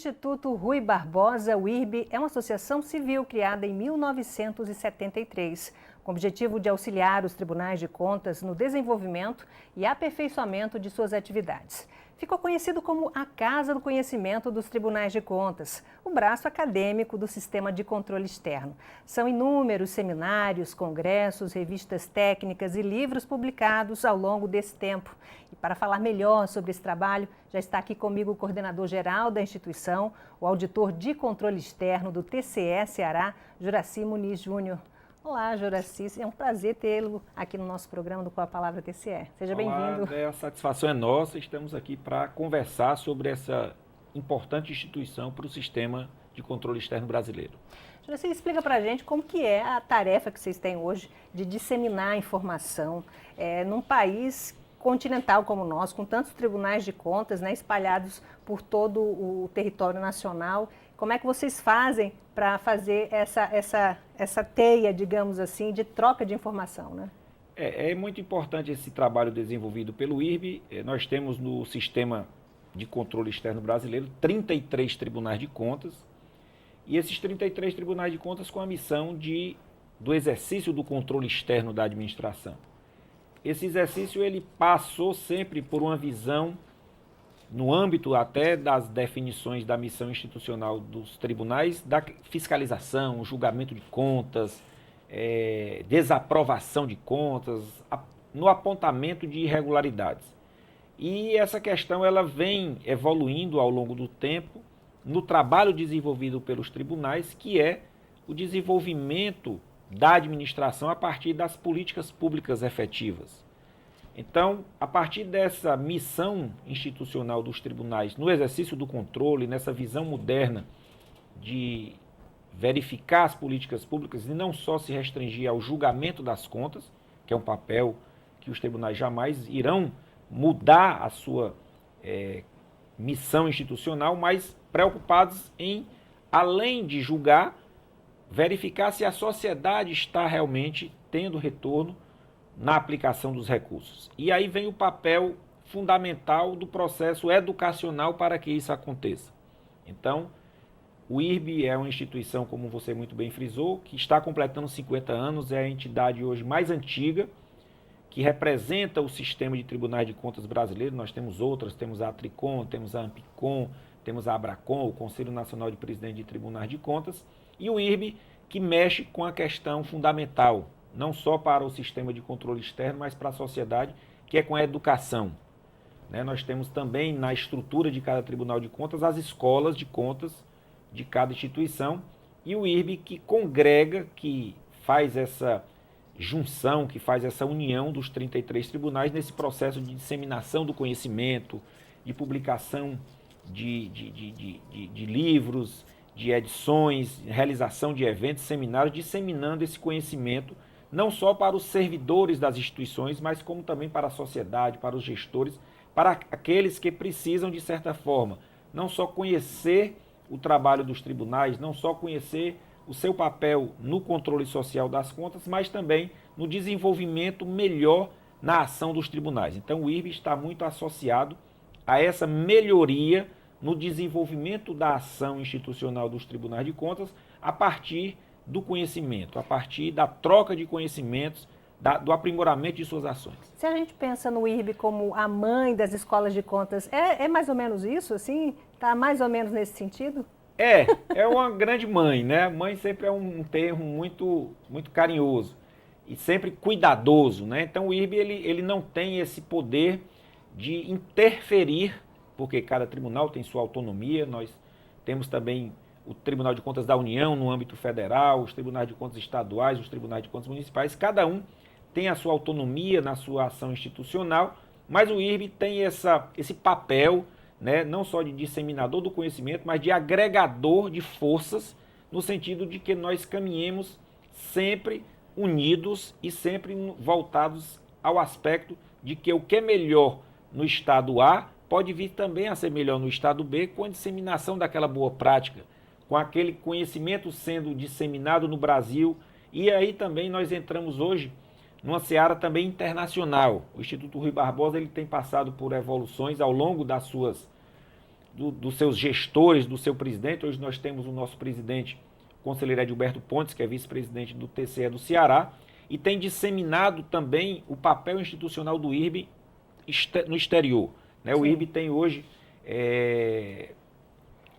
Instituto Rui Barbosa, o IRB, é uma associação civil criada em 1973, com o objetivo de auxiliar os tribunais de contas no desenvolvimento e aperfeiçoamento de suas atividades. Ficou conhecido como a Casa do Conhecimento dos Tribunais de Contas, o braço acadêmico do sistema de controle externo. São inúmeros seminários, congressos, revistas técnicas e livros publicados ao longo desse tempo. E para falar melhor sobre esse trabalho, já está aqui comigo o coordenador-geral da instituição, o auditor de controle externo do TCE Ceará, Juraci Muniz Júnior. Olá, Juraci, é um prazer tê-lo aqui no nosso programa do Com a Palavra TCE. Seja bem-vindo. A satisfação é nossa, estamos aqui para conversar sobre essa importante instituição para o sistema de controle externo brasileiro. Juraci, explica para a gente como que é a tarefa que vocês têm hoje de disseminar a informação num país continental como o nosso, com tantos tribunais de contas, né, espalhados por todo o território nacional. Como é que vocês fazem para fazer essa teia, digamos assim, de troca de informação, né? É muito importante esse trabalho desenvolvido pelo IRB. Nós temos no sistema de controle externo brasileiro 33 tribunais de contas, e esses 33 tribunais de contas com a missão do exercício do controle externo da administração. Esse exercício ele passou sempre por uma visão, no âmbito até das definições da missão institucional dos tribunais, da fiscalização, julgamento de contas, desaprovação de contas, no apontamento de irregularidades. E essa questão ela vem evoluindo ao longo do tempo no trabalho desenvolvido pelos tribunais, que é o desenvolvimento da administração a partir das políticas públicas efetivas. Então, a partir dessa missão institucional dos tribunais, no exercício do controle, nessa visão moderna de verificar as políticas públicas e não só se restringir ao julgamento das contas, que é um papel que os tribunais jamais irão mudar a sua missão institucional, mas preocupados em, além de julgar, verificar se a sociedade está realmente tendo retorno na aplicação dos recursos. E aí vem o papel fundamental do processo educacional para que isso aconteça. Então, o IRB é uma instituição, como você muito bem frisou, que está completando 50 anos, é a entidade hoje mais antiga, que representa o sistema de tribunais de contas brasileiro. Nós temos outras, temos a Tricom, temos a Ampicom, temos a Abracom, o Conselho Nacional de Presidentes de Tribunais de Contas, e o IRB, que mexe com a questão fundamental, não só para o sistema de controle externo, mas para a sociedade, que é com a educação. Nós temos também na estrutura de cada tribunal de contas as escolas de contas de cada instituição, e o IRB que congrega, que faz essa junção, que faz essa união dos 33 tribunais nesse processo de disseminação do conhecimento, de publicação de livros, de edições, realização de eventos, seminários, disseminando esse conhecimento não só para os servidores das instituições, mas como também para a sociedade, para os gestores, para aqueles que precisam, de certa forma, não só conhecer o trabalho dos tribunais, não só conhecer o seu papel no controle social das contas, mas também no desenvolvimento melhor na ação dos tribunais. Então o IRB está muito associado a essa melhoria no desenvolvimento da ação institucional dos tribunais de contas a partir do conhecimento, a partir da troca de conhecimentos, do aprimoramento de suas ações. Se a gente pensa no IRB como a mãe das escolas de contas, é mais ou menos isso, assim? Está mais ou menos nesse sentido? É uma grande mãe, né? Mãe sempre é um termo muito, muito carinhoso e sempre cuidadoso, né? Então o IRB ele não tem esse poder de interferir, porque cada tribunal tem sua autonomia. Nós temos também o Tribunal de Contas da União no âmbito federal, os tribunais de contas estaduais, os tribunais de contas municipais, cada um tem a sua autonomia na sua ação institucional, mas o IRB tem esse papel, né, não só de disseminador do conhecimento, mas de agregador de forças, no sentido de que nós caminhemos sempre unidos e sempre voltados ao aspecto de que o que é melhor no estado A pode vir também a ser melhor no estado B, com a disseminação daquela boa prática, com aquele conhecimento sendo disseminado no Brasil. E aí também nós entramos hoje numa seara também internacional. O Instituto Rui Barbosa ele tem passado por evoluções ao longo das dos seus gestores, do seu presidente. Hoje nós temos o nosso presidente, o conselheiro Edilberto Pontes, que é vice-presidente do TCE do Ceará, e tem disseminado também o papel institucional do IRB no exterior. Né? O IRB tem hoje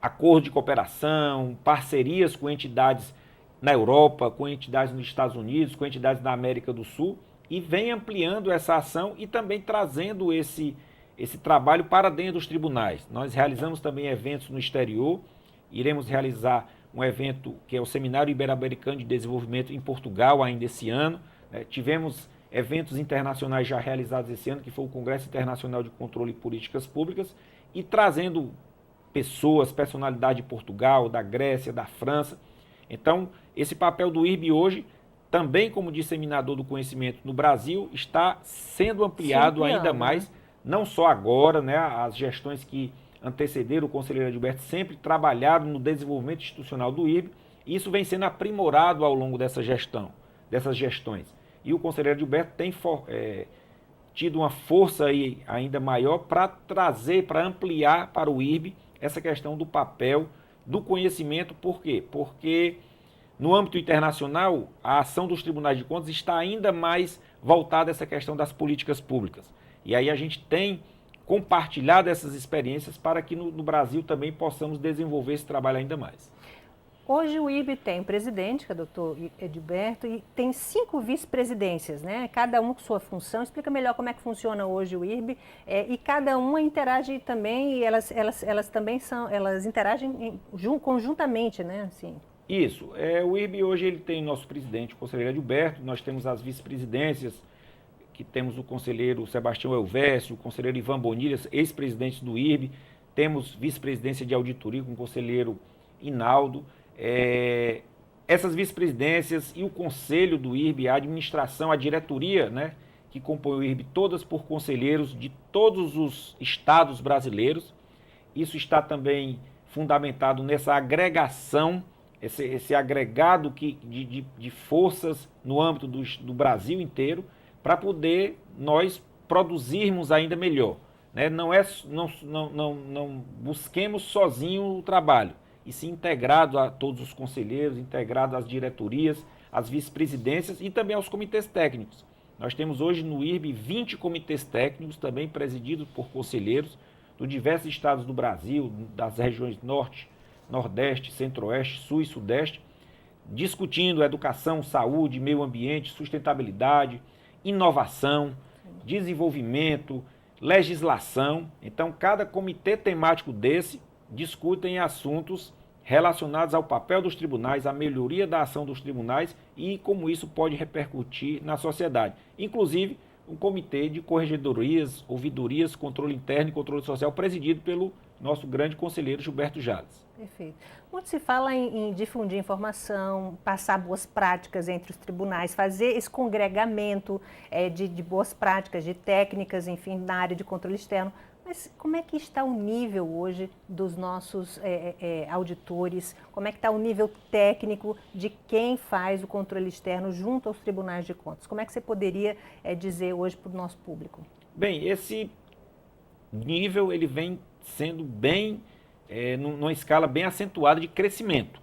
acordo de cooperação, parcerias com entidades na Europa, com entidades nos Estados Unidos, com entidades na América do Sul, e vem ampliando essa ação e também trazendo esse trabalho para dentro dos tribunais. Nós realizamos também eventos no exterior, iremos realizar um evento que é o Seminário Ibero-Americano de Desenvolvimento em Portugal ainda esse ano. Tivemos eventos internacionais já realizados esse ano, que foi o Congresso Internacional de Controle de Políticas Públicas, e trazendo pessoas, personalidade de Portugal, da Grécia, da França. Então, esse papel do IRB hoje, também como disseminador do conhecimento no Brasil, está sendo ampliado ainda mais, não só agora, né, as gestões que antecederam o conselheiro Edilberto sempre trabalharam no desenvolvimento institucional do IRB, e isso vem sendo aprimorado ao longo dessas gestões. E o conselheiro Edilberto tem tido uma força aí ainda maior para trazer, para ampliar para o IRB essa questão do papel, do conhecimento. Por quê? Porque no âmbito internacional, a ação dos tribunais de contas está ainda mais voltada a essa questão das políticas públicas. E aí a gente tem compartilhado essas experiências para que no Brasil também possamos desenvolver esse trabalho ainda mais. Hoje o IRB tem presidente, que é o doutor Edilberto, e tem 5 vice-presidências, né? Cada um com sua função. Explica melhor como é que funciona hoje o IRB. E cada uma interage também, e elas também elas interagem conjuntamente, né? Assim. Isso. O IRB hoje ele tem o nosso presidente, o conselheiro Edilberto. Nós temos as vice-presidências, que temos o conselheiro Sebastião Elvésio, o conselheiro Ivan Bonilha, ex-presidentes do IRB. Temos vice-presidência de auditoria com o conselheiro Inaldo. Essas vice-presidências e o conselho do IRB, a administração, a diretoria, né, que compõe o IRB, todas por conselheiros de todos os estados brasileiros. Isso está também fundamentado nessa agregação, esse agregado de forças no âmbito do Brasil inteiro, para poder nós produzirmos ainda melhor. Né? Não busquemos sozinho o trabalho, e se integrado a todos os conselheiros, integrado às diretorias, às vice-presidências e também aos comitês técnicos. Nós temos hoje no IRB 20 comitês técnicos, também presididos por conselheiros de diversos estados do Brasil, das regiões Norte, Nordeste, Centro-Oeste, Sul e Sudeste, discutindo educação, saúde, meio ambiente, sustentabilidade, inovação, desenvolvimento, legislação. Então, cada comitê temático desse discutem assuntos relacionados ao papel dos tribunais, à melhoria da ação dos tribunais e como isso pode repercutir na sociedade. Inclusive, um comitê de corregedorias, ouvidorias, controle interno e controle social, presidido pelo nosso grande conselheiro Gilberto Jales. Perfeito. Muito se fala em difundir informação, passar boas práticas entre os tribunais, fazer esse congregamento de boas práticas, de técnicas, enfim, na área de controle externo. Mas como é que está o nível hoje dos nossos auditores? Como é que está o nível técnico de quem faz o controle externo junto aos tribunais de contas? Como é que você poderia dizer hoje para o nosso público? Bem, esse nível ele vem sendo bem, numa escala bem acentuada de crescimento.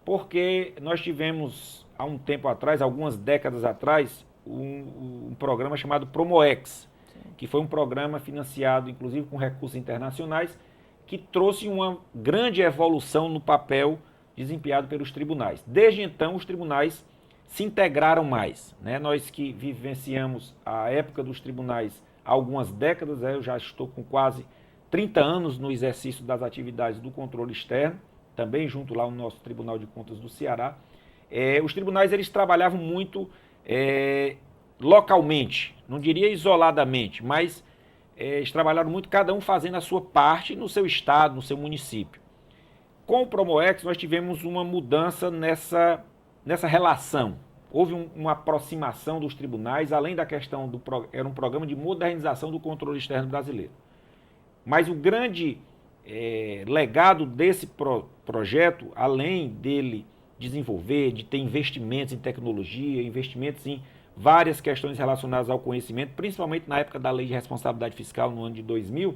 Porque nós tivemos, há um tempo atrás, algumas décadas atrás, um programa chamado Promoex, que foi um programa financiado, inclusive, com recursos internacionais, que trouxe uma grande evolução no papel desempenhado pelos tribunais. Desde então, os tribunais se integraram mais. Né? Nós que vivenciamos a época dos tribunais há algumas décadas, eu já estou com quase 30 anos no exercício das atividades do controle externo, também junto lá no nosso Tribunal de Contas do Ceará. Os tribunais eles trabalhavam muito localmente, não diria isoladamente, mas eles trabalharam muito, cada um fazendo a sua parte no seu estado, no seu município. Com o Promoex, nós tivemos uma mudança nessa relação. Houve uma aproximação dos tribunais, além da questão era um programa de modernização do controle externo brasileiro. Mas o grande legado desse projeto, além dele desenvolver, de ter investimentos em tecnologia, investimentos em várias questões relacionadas ao conhecimento, principalmente na época da Lei de Responsabilidade Fiscal, no ano de 2000,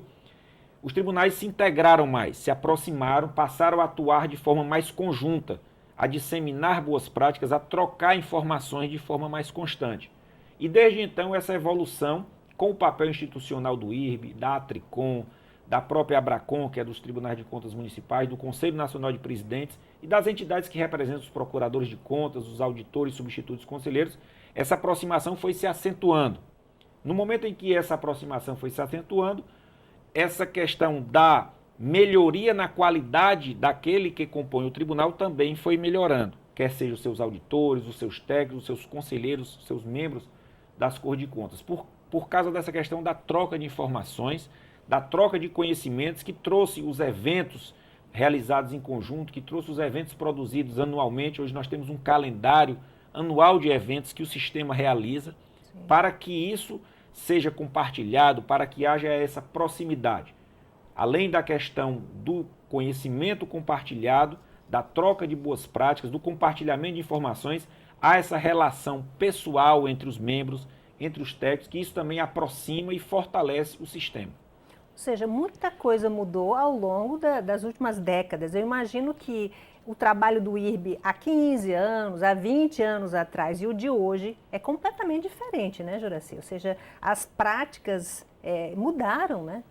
os tribunais se integraram mais, se aproximaram, passaram a atuar de forma mais conjunta, a disseminar boas práticas, a trocar informações de forma mais constante. E desde então essa evolução, com o papel institucional do IRB, da Atricom, da própria Abracom, que é dos Tribunais de Contas Municipais, do Conselho Nacional de Presidentes e das entidades que representam os procuradores de contas, os auditores, substitutos conselheiros, essa aproximação foi se acentuando. No momento em que essa aproximação foi se acentuando, essa questão da melhoria na qualidade daquele que compõe o tribunal também foi melhorando, quer sejam os seus auditores, os seus técnicos, os seus conselheiros, os seus membros das Cortes de Contas, por causa dessa questão da troca de informações, da troca de conhecimentos que trouxe os eventos realizados em conjunto, que trouxe os eventos produzidos anualmente. Hoje nós temos um calendário anual de eventos que o sistema realiza. Sim. Para que isso seja compartilhado, para que haja essa proximidade. Além da questão do conhecimento compartilhado, da troca de boas práticas, do compartilhamento de informações, há essa relação pessoal entre os membros, entre os técnicos, que isso também aproxima e fortalece o sistema. Ou seja, muita coisa mudou ao longo das últimas décadas. Eu imagino que o trabalho do IRB há 15 anos, há 20 anos atrás e o de hoje é completamente diferente, né, Juracy? Ou seja, as práticas mudaram, né?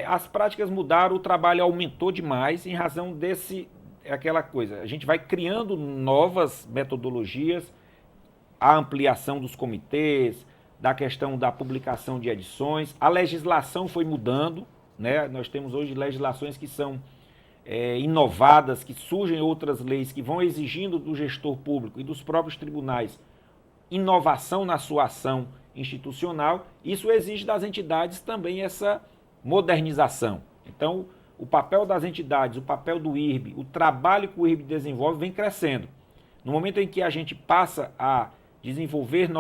As práticas mudaram, o trabalho aumentou demais em razão desse, aquela coisa, a gente vai criando novas metodologias, a ampliação dos comitês, da questão da publicação de edições, a legislação foi mudando, né? Nós temos hoje legislações que são inovadas, que surgem outras leis que vão exigindo do gestor público e dos próprios tribunais inovação na sua ação institucional. Isso exige das entidades também essa modernização. Então, o papel das entidades, o papel do IRB, o trabalho que o IRB desenvolve vem crescendo. No momento em que a gente passa a desenvolver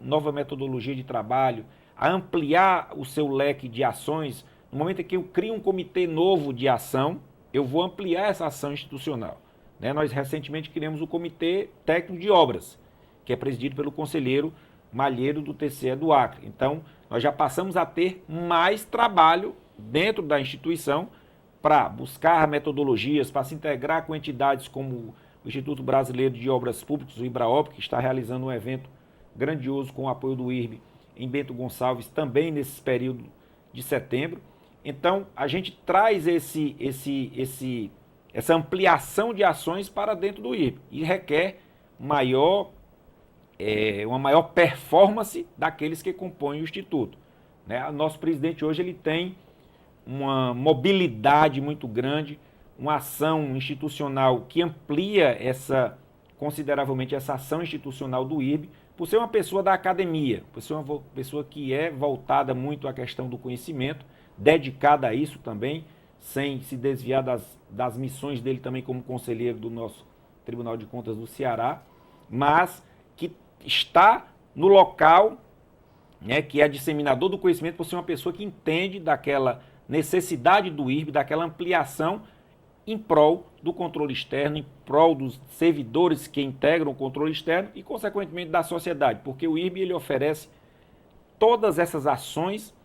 nova metodologia de trabalho, a ampliar o seu leque de ações, no momento em que eu crio um comitê novo de ação, eu vou ampliar essa ação institucional. Né? Nós recentemente criamos o Comitê Técnico de Obras, que é presidido pelo conselheiro Malheiro do TCE do Acre. Então, nós já passamos a ter mais trabalho dentro da instituição para buscar metodologias, para se integrar com entidades como o Instituto Brasileiro de Obras Públicas, o IBRAOP, que está realizando um evento grandioso com o apoio do IRB em Bento Gonçalves, também nesse período de setembro. Então, a gente traz essa ampliação de ações para dentro do IRB e requer uma maior performance daqueles que compõem o Instituto. Né? Nosso presidente hoje ele tem uma mobilidade muito grande, uma ação institucional que amplia consideravelmente essa ação institucional do IRB, por ser uma pessoa da academia, por ser uma pessoa que é voltada muito à questão do conhecimento, dedicada a isso também, sem se desviar das missões dele também como conselheiro do nosso Tribunal de Contas do Ceará, mas que está no local, né, que é disseminador do conhecimento, por ser uma pessoa que entende daquela necessidade do IRB, daquela ampliação em prol do controle externo, em prol dos servidores que integram o controle externo e, consequentemente, da sociedade, porque o IRB ele oferece todas essas ações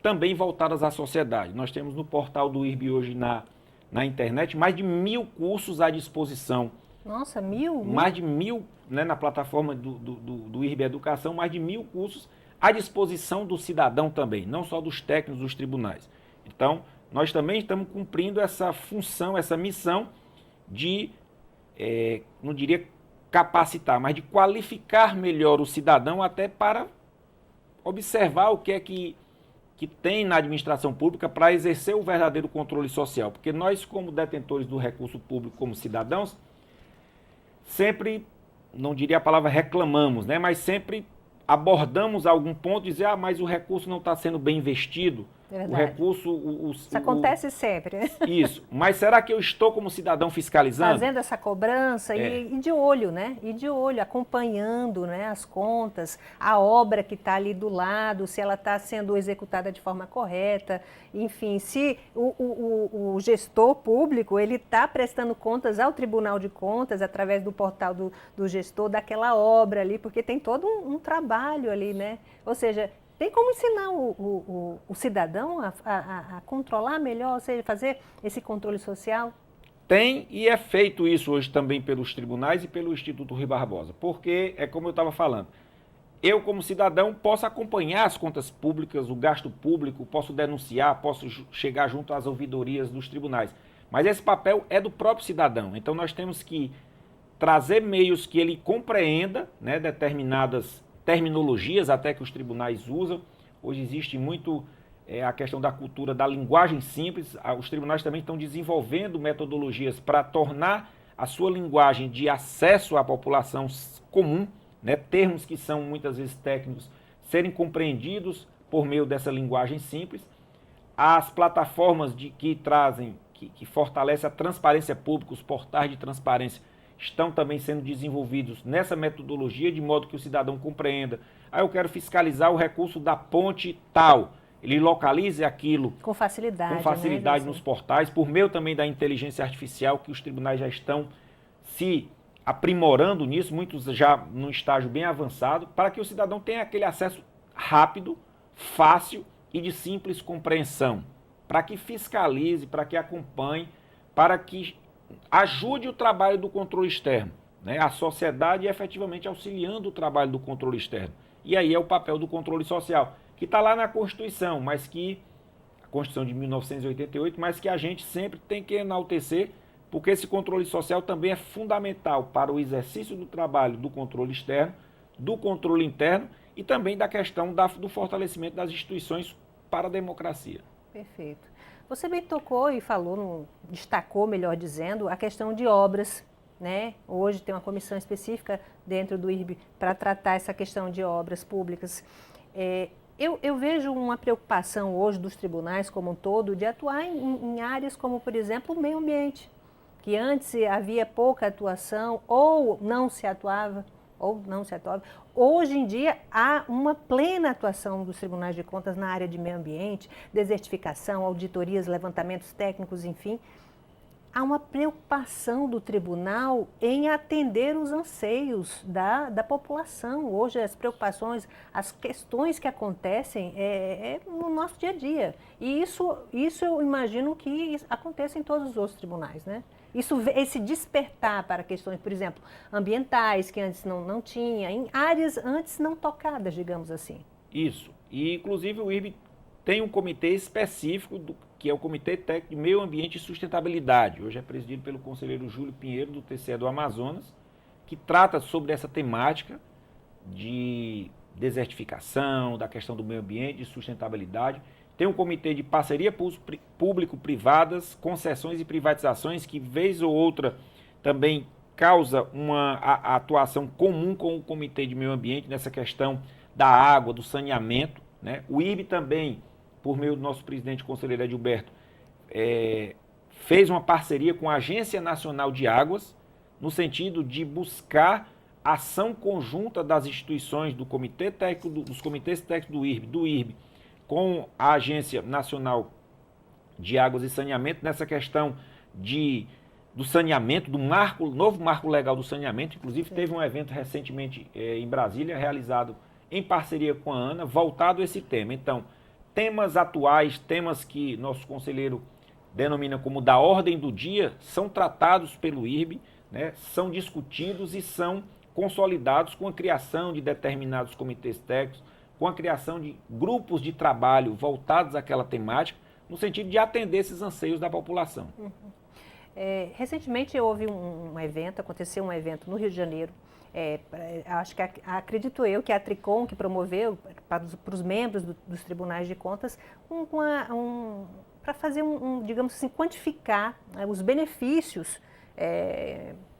também voltadas à sociedade. Nós temos no portal do IRB hoje na internet mais de 1000 cursos à disposição. Nossa, 1000? Mais de 1000, né, na plataforma do IRB Educação, mais de 1000 cursos à disposição do cidadão também, não só dos técnicos dos tribunais. Então, nós também estamos cumprindo essa função, essa missão de, não diria capacitar, mas de qualificar melhor o cidadão até para observar o que é que tem na administração pública para exercer o verdadeiro controle social. Porque nós, como detentores do recurso público, como cidadãos, sempre, não diria a palavra reclamamos, né, mas sempre abordamos algum ponto e dizer, mas o recurso não está sendo bem investido. Verdade. O recurso... Isso acontece sempre. Isso. Mas será que eu estou como cidadão fiscalizando? Fazendo essa cobrança e de olho, né? E de olho, acompanhando, né, as contas, a obra que está ali do lado, se ela está sendo executada de forma correta. Enfim, se o gestor público ele está prestando contas ao Tribunal de Contas através do portal do gestor daquela obra ali, porque tem todo um trabalho ali, né? Ou seja, Tem como ensinar o cidadão a controlar melhor, ou seja, fazer esse controle social? Tem, e é feito isso hoje também pelos tribunais e pelo Instituto Rui Barbosa, porque é como eu estava falando, eu como cidadão posso acompanhar as contas públicas, o gasto público, posso denunciar, posso chegar junto às ouvidorias dos tribunais, mas esse papel é do próprio cidadão, então nós temos que trazer meios que ele compreenda, né, determinadas terminologias até que os tribunais usam. Hoje existe muito a questão da cultura da linguagem simples. Os tribunais também estão desenvolvendo metodologias para tornar a sua linguagem de acesso à população comum, né, termos que são muitas vezes técnicos, serem compreendidos por meio dessa linguagem simples. As plataformas que trazem, que fortalecem a transparência pública, os portais de transparência, estão também sendo desenvolvidos nessa metodologia, de modo que o cidadão compreenda. Eu quero fiscalizar o recurso da ponte tal. Ele localize aquilo com facilidade, né, nos portais, por meio também da inteligência artificial, que os tribunais já estão se aprimorando nisso, muitos já num estágio bem avançado, para que o cidadão tenha aquele acesso rápido, fácil e de simples compreensão, para que fiscalize, para que acompanhe, para que ajude o trabalho do controle externo, né? A sociedade efetivamente auxiliando o trabalho do controle externo. E aí é o papel do controle social, que está lá na Constituição, mas que a Constituição de 1988, mas que a gente sempre tem que enaltecer, porque esse controle social também é fundamental para o exercício do trabalho do controle externo, do controle interno e também da questão do fortalecimento das instituições para a democracia. Perfeito. Você bem tocou e falou, destacou, melhor dizendo, a questão de obras, né? Hoje tem uma comissão específica dentro do IRB para tratar essa questão de obras públicas. Eu vejo uma preocupação hoje dos tribunais como um todo de atuar em áreas como, por exemplo, o meio ambiente, que antes havia pouca atuação ou não se atuava. Hoje em dia, há uma plena atuação dos tribunais de contas na área de meio ambiente, desertificação, auditorias, levantamentos técnicos, enfim. Há uma preocupação do tribunal em atender os anseios da população. Hoje, as preocupações, as questões que acontecem no nosso dia a dia. E isso eu imagino que aconteça em todos os outros tribunais, né? Esse despertar para questões, por exemplo, ambientais, que antes não tinha, em áreas antes não tocadas, digamos assim. Isso. E, inclusive, o IRB tem um comitê específico, que é o Comitê Técnico de Meio Ambiente e Sustentabilidade. Hoje é presidido pelo conselheiro Júlio Pinheiro, do TCE do Amazonas, que trata sobre essa temática de desertificação, da questão do meio ambiente e sustentabilidade. Tem um comitê de parceria público-privadas, concessões e privatizações, que vez ou outra também causa uma atuação comum com o comitê de meio ambiente nessa questão da água, do saneamento, né? O IRB também, por meio do nosso presidente conselheiro Edilberto, fez uma parceria com a Agência Nacional de Águas, no sentido de buscar ação conjunta das instituições do comitê técnico, dos comitês técnicos do IRB, com a Agência Nacional de Águas e Saneamento, nessa questão do saneamento, do novo marco legal do saneamento. Inclusive, teve um evento recentemente em Brasília, realizado em parceria com a ANA, voltado a esse tema. Então, temas atuais, temas que nosso conselheiro denomina como da ordem do dia, são tratados pelo IRB, né, são discutidos e são consolidados com a criação de determinados comitês técnicos, com a criação de grupos de trabalho voltados àquela temática, no sentido de atender esses anseios da população. Uhum. Recentemente houve aconteceu um evento no Rio de Janeiro, acho que acredito eu que a Tricom que promoveu para os membros dos tribunais de contas para fazer digamos assim, quantificar os benefícios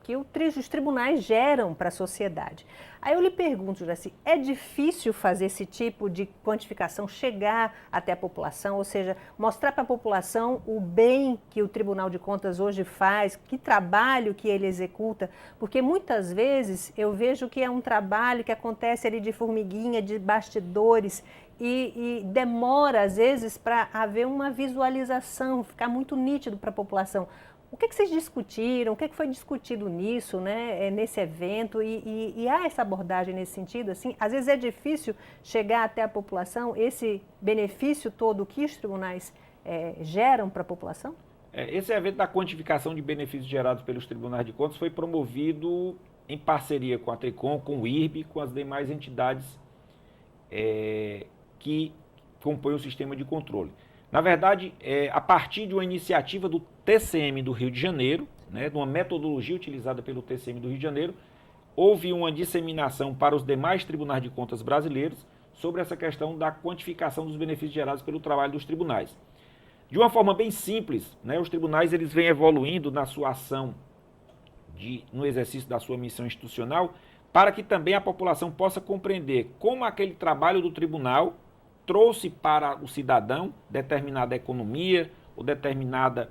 que os tribunais geram para a sociedade. Aí eu lhe pergunto, Juraci, é difícil fazer esse tipo de quantificação, chegar até a população, ou seja, mostrar para a população o bem que o Tribunal de Contas hoje faz, que trabalho que ele executa, porque muitas vezes eu vejo que é um trabalho que acontece ali de formiguinha, de bastidores, e demora às vezes para haver uma visualização, ficar muito nítido para a população. O que vocês discutiram? O que foi discutido nisso, né, nesse evento? E há essa abordagem nesse sentido? Assim, às vezes é difícil chegar até a população, esse benefício todo que os tribunais geram para a população? Esse evento da quantificação de benefícios gerados pelos tribunais de contas foi promovido em parceria com a Tricom, com o IRB, com as demais entidades que compõem o sistema de controle. Na verdade, a partir de uma iniciativa do TCM do Rio de Janeiro, né, de uma metodologia utilizada pelo TCM do Rio de Janeiro, houve uma disseminação para os demais tribunais de contas brasileiros sobre essa questão da quantificação dos benefícios gerados pelo trabalho dos tribunais. De uma forma bem simples, né, os tribunais eles vêm evoluindo na sua ação, no exercício da sua missão institucional, para que também a população possa compreender como aquele trabalho do tribunal trouxe para o cidadão determinada economia ou determinada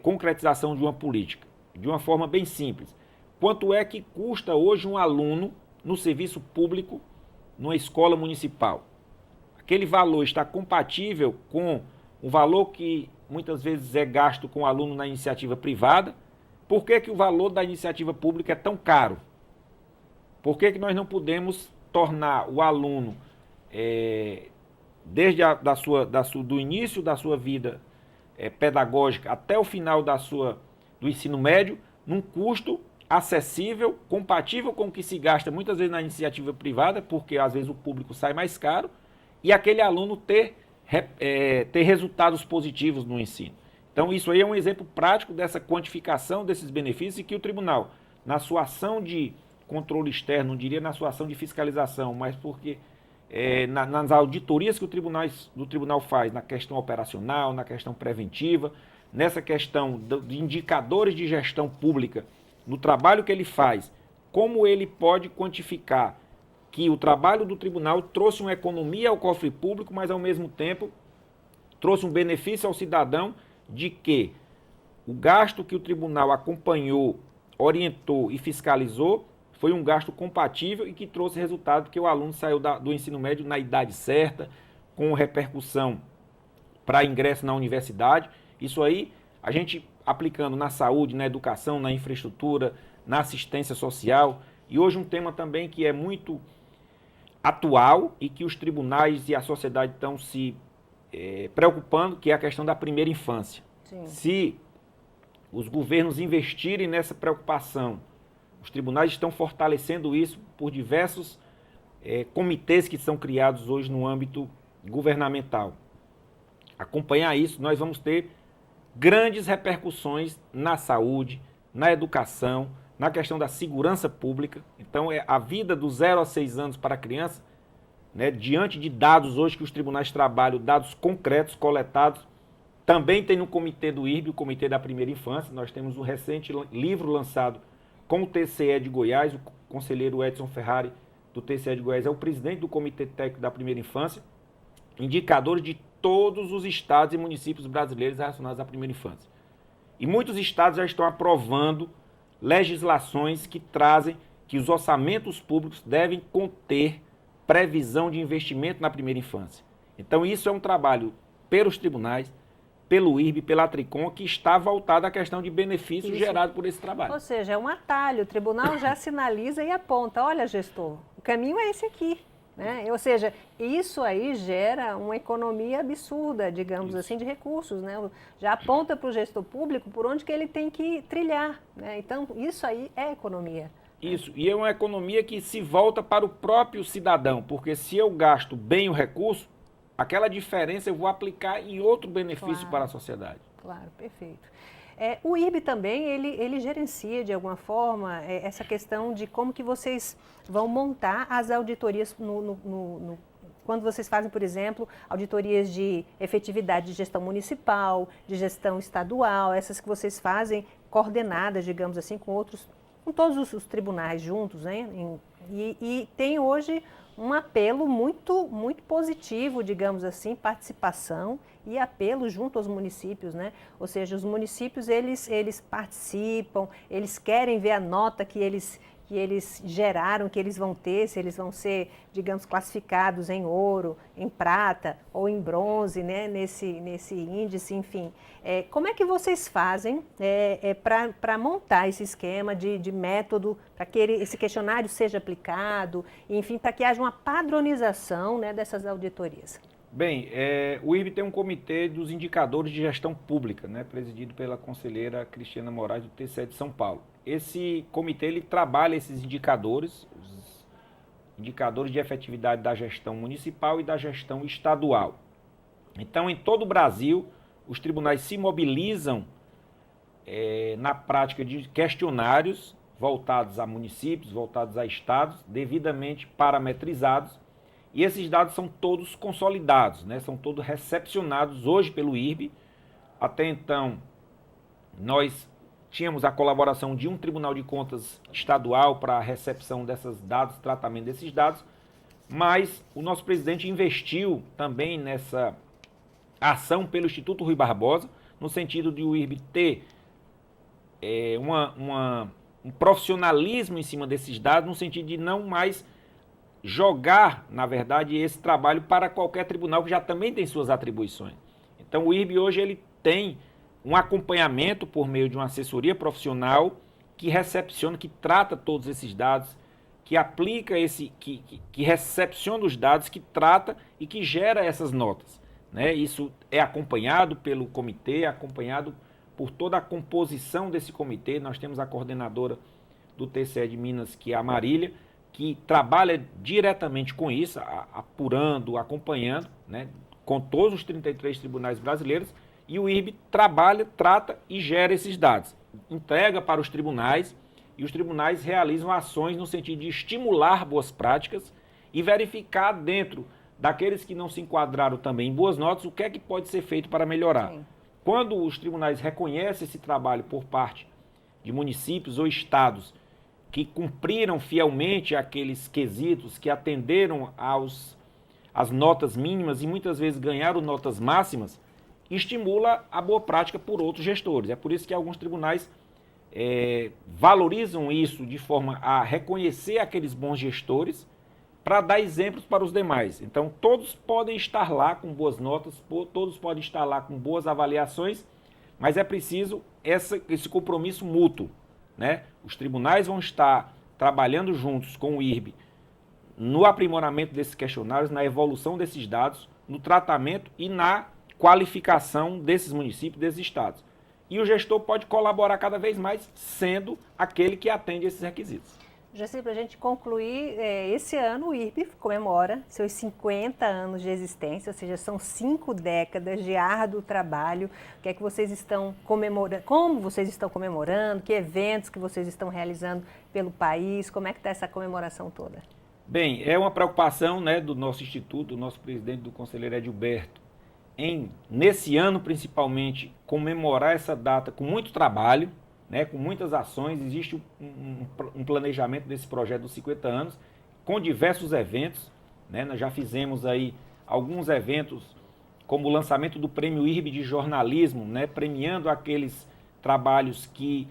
concretização de uma política. De uma forma bem simples. Quanto é que custa hoje um aluno no serviço público, numa escola municipal? Aquele valor está compatível com o valor que muitas vezes é gasto com o aluno na iniciativa privada? Por que o valor da iniciativa pública é tão caro? Por que nós não podemos tornar o aluno, desde do início da sua vida pedagógica até o final do ensino médio, num custo acessível, compatível com o que se gasta muitas vezes na iniciativa privada, porque às vezes o público sai mais caro, e aquele aluno ter resultados positivos no ensino. Então isso aí é um exemplo prático dessa quantificação desses benefícios e que o tribunal, na sua ação de controle externo, não diria na sua ação de fiscalização, mas porque nas auditorias que o tribunal faz, na questão operacional, na questão preventiva, nessa questão de indicadores de gestão pública, no trabalho que ele faz, como ele pode quantificar que o trabalho do tribunal trouxe uma economia ao cofre público, mas ao mesmo tempo trouxe um benefício ao cidadão de que o gasto que o tribunal acompanhou, orientou e fiscalizou foi um gasto compatível e que trouxe resultado que o aluno saiu do ensino médio na idade certa, com repercussão para ingresso na universidade. Isso aí, a gente aplicando na saúde, na educação, na infraestrutura, na assistência social. E hoje um tema também que é muito atual e que os tribunais e a sociedade estão se preocupando, que é a questão da primeira infância. Sim. Se os governos investirem nessa preocupação, os tribunais estão fortalecendo isso por diversos comitês que são criados hoje no âmbito governamental. Acompanhar isso, nós vamos ter grandes repercussões na saúde, na educação, na questão da segurança pública. Então, a vida dos 0 a 6 anos para a criança, né, diante de dados hoje que os tribunais trabalham, dados concretos coletados, também tem no comitê do IRB, o Comitê da Primeira Infância. Nós temos um recente livro lançado com o TCE de Goiás, o conselheiro Edson Ferrari do TCE de Goiás é o presidente do Comitê Técnico da Primeira Infância, indicadores de todos os estados e municípios brasileiros relacionados à primeira infância. E muitos estados já estão aprovando legislações que trazem que os orçamentos públicos devem conter previsão de investimento na primeira infância. Então isso é um trabalho pelos tribunais, pelo IRB, pela Tricom, que está voltado à questão de benefícios gerados por esse trabalho. Ou seja, é um atalho, o tribunal já sinaliza e aponta, olha gestor, o caminho é esse aqui. Né? Ou seja, isso aí gera uma economia absurda, digamos assim, de recursos. Né? Já aponta para o gestor público por onde que ele tem que trilhar. Né? Então, isso aí é economia. Isso, e é uma economia que se volta para o próprio cidadão, porque se eu gasto bem o recurso, aquela diferença eu vou aplicar em outro benefício para a sociedade. Claro, perfeito. O IRB também, ele gerencia de alguma forma essa questão de como que vocês vão montar as auditorias quando vocês fazem, por exemplo, auditorias de efetividade de gestão municipal, de gestão estadual, essas que vocês fazem coordenadas, digamos assim, com todos os tribunais juntos, né? E tem hoje um apelo muito, muito positivo, digamos assim, participação e apelo junto aos municípios, né? Ou seja, os municípios, eles participam, eles querem ver a nota que que eles geraram, que eles vão ter, se eles vão ser, digamos, classificados em ouro, em prata ou em bronze, né, nesse índice, enfim. Como é que vocês fazem para montar esse esquema de método, para que esse questionário seja aplicado, enfim, para que haja uma padronização, né, dessas auditorias? Bem, o IRB tem um comitê dos indicadores de gestão pública, né, presidido pela conselheira Cristiana Moraes, do TCE de São Paulo. Esse comitê ele trabalha esses indicadores, os indicadores de efetividade da gestão municipal e da gestão estadual. Então, em todo o Brasil, os tribunais se mobilizam na prática de questionários voltados a municípios, voltados a estados, devidamente parametrizados. E esses dados são todos consolidados, né? São todos recepcionados hoje pelo IRB. Até então, nós tínhamos a colaboração de um Tribunal de Contas estadual para a recepção desses dados, tratamento desses dados, mas o nosso presidente investiu também nessa ação pelo Instituto Rui Barbosa, no sentido de o IRB ter um profissionalismo em cima desses dados, no sentido de não mais jogar, na verdade, esse trabalho para qualquer tribunal que já também tem suas atribuições. Então, o IRB hoje ele tem um acompanhamento por meio de uma assessoria profissional que recepciona, que trata todos esses dados, que aplica que recepciona os dados, que trata e que gera essas notas, né? Isso é acompanhado pelo comitê, acompanhado por toda a composição desse comitê. Nós temos a coordenadora do TCE de Minas, que é a Marília, que trabalha diretamente com isso, apurando, acompanhando, né, com todos os 33 tribunais brasileiros, e o IRB trabalha, trata e gera esses dados. Entrega para os tribunais, e os tribunais realizam ações no sentido de estimular boas práticas e verificar dentro daqueles que não se enquadraram também em boas notas, o que é que pode ser feito para melhorar. Sim. Quando os tribunais reconhecem esse trabalho por parte de municípios ou estados que cumpriram fielmente aqueles quesitos, que atenderam às notas mínimas e muitas vezes ganharam notas máximas, estimula a boa prática por outros gestores. É por isso que alguns tribunais valorizam isso de forma a reconhecer aqueles bons gestores para dar exemplos para os demais. Então, todos podem estar lá com boas notas, todos podem estar lá com boas avaliações, mas é preciso esse compromisso mútuo, né? Os tribunais vão estar trabalhando juntos com o IRB no aprimoramento desses questionários, na evolução desses dados, no tratamento e na qualificação desses municípios, desses estados. E o gestor pode colaborar cada vez mais, sendo aquele que atende esses requisitos. Jaci, para a gente concluir, esse ano o IRB comemora seus 50 anos de existência, ou seja, são 5 décadas de árduo trabalho. O que é que vocês estão comemorando? Como vocês estão comemorando? Que eventos que vocês estão realizando pelo país? Como é que está essa comemoração toda? Bem, é uma preocupação, né, do nosso instituto, do nosso presidente, do conselheiro Edilberto, nesse ano principalmente, comemorar essa data com muito trabalho, né, com muitas ações. Existe um planejamento desse projeto dos 50 anos, com diversos eventos, né? Nós já fizemos aí alguns eventos, como o lançamento do Prêmio IRB de Jornalismo, né, premiando aqueles trabalhos que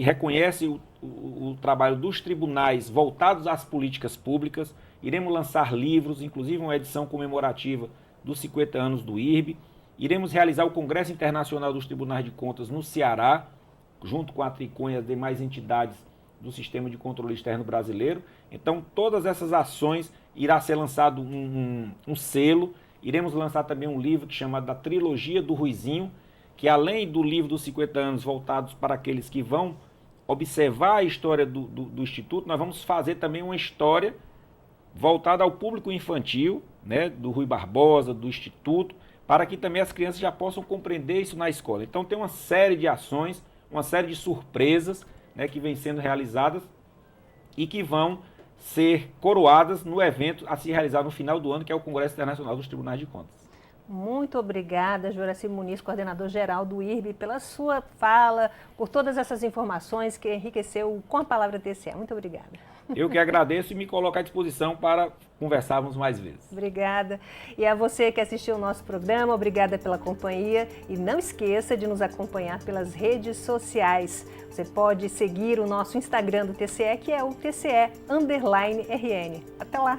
reconhecem o trabalho dos tribunais voltados às políticas públicas. Iremos lançar livros, inclusive uma edição comemorativa dos 50 anos do IRB. Iremos realizar o Congresso Internacional dos Tribunais de Contas no Ceará, junto com a Tricon e as demais entidades do Sistema de Controle Externo Brasileiro. Então, todas essas ações, irá ser lançado um selo. Iremos lançar também um livro que chama da Trilogia do Ruizinho, que além do livro dos 50 anos voltados para aqueles que vão observar a história do Instituto, nós vamos fazer também uma história voltada ao público infantil, né, do Rui Barbosa, do Instituto, para que também as crianças já possam compreender isso na escola. Então, tem uma série de ações, uma série de surpresas, né, que vêm sendo realizadas e que vão ser coroadas no evento a se realizar no final do ano, que é o Congresso Internacional dos Tribunais de Contas. Muito obrigada, Juraci Muniz, coordenador-geral do IRB, pela sua fala, por todas essas informações que enriqueceu com a palavra TCE. Muito obrigada. Eu que agradeço e me coloco à disposição para conversarmos mais vezes. Obrigada. E a você que assistiu o nosso programa, obrigada pela companhia. E não esqueça de nos acompanhar pelas redes sociais. Você pode seguir o nosso Instagram do TCE, que é o TCE_RN. Até lá!